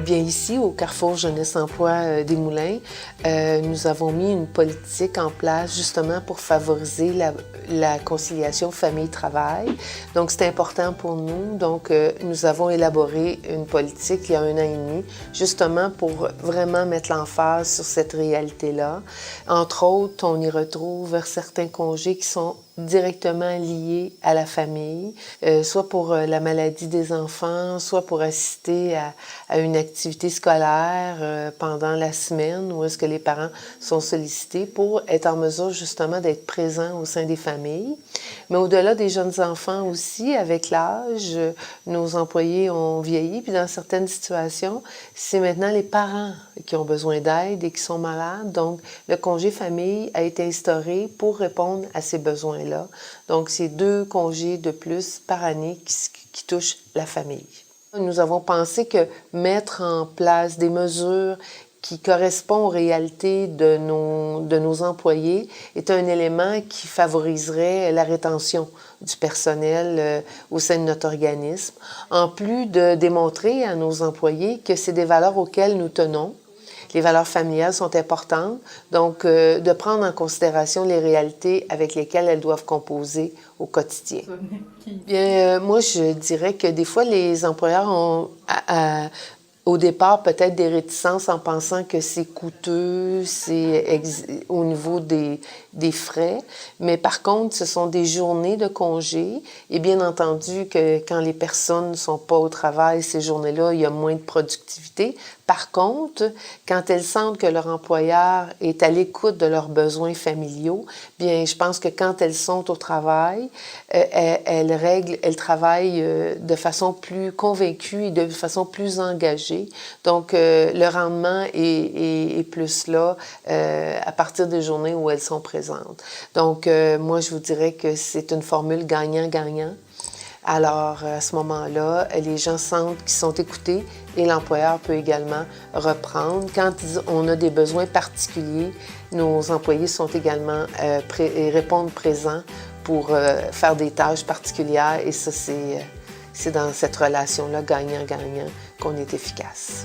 Bien ici, au Carrefour Jeunesse Emploi des Moulins, nous avons mis une politique en place justement pour favoriser la conciliation famille-travail. Donc, c'est important pour nous. Donc, nous avons élaboré une politique il y a 1 an et demi, justement pour vraiment mettre l'emphase sur cette réalité-là. Entre autres, on y retrouve certains congés qui sont directement liés à la famille, soit pour la maladie des enfants, soit pour assister à une activité scolaire pendant la semaine où est-ce que les parents sont sollicités pour être en mesure justement d'être présents au sein des familles. Mais au-delà des jeunes enfants aussi, avec l'âge, nos employés ont vieilli, puis dans certaines situations, c'est maintenant les parents qui ont besoin d'aide et qui sont malades. Donc, le congé famille a été instauré pour répondre à ces besoins-là. Donc, c'est 2 congés de plus par année qui touchent la famille. Nous avons pensé que mettre en place des mesures qui correspondent aux réalités de nos employés est un élément qui favoriserait la rétention du personnel au sein de notre organisme, en plus de démontrer à nos employés que c'est des valeurs auxquelles nous tenons. Les valeurs familiales sont importantes, donc de prendre en considération les réalités avec lesquelles elles doivent composer au quotidien. Bien, moi, je dirais que des fois, les employeurs ont au départ peut-être des réticences en pensant que c'est coûteux, c'est au niveau des frais, mais par contre, ce sont des journées de congé et bien entendu que quand les personnes ne sont pas au travail, ces journées-là, il y a moins de productivité. Par contre, quand elles sentent que leur employeur est à l'écoute de leurs besoins familiaux, bien, je pense que quand elles sont au travail, elles travaillent de façon plus convaincue et de façon plus engagée. Donc, le rendement est plus là à partir des journées où elles sont présentes. Donc, moi, je vous dirais que c'est une formule gagnant-gagnant. Alors, à ce moment-là, les gens sentent qu'ils sont écoutés et l'employeur peut également reprendre. Quand on a des besoins particuliers, nos employés sont également et répondent présents pour faire des tâches particulières et ça, c'est dans cette relation-là gagnant-gagnant qu'on est efficace.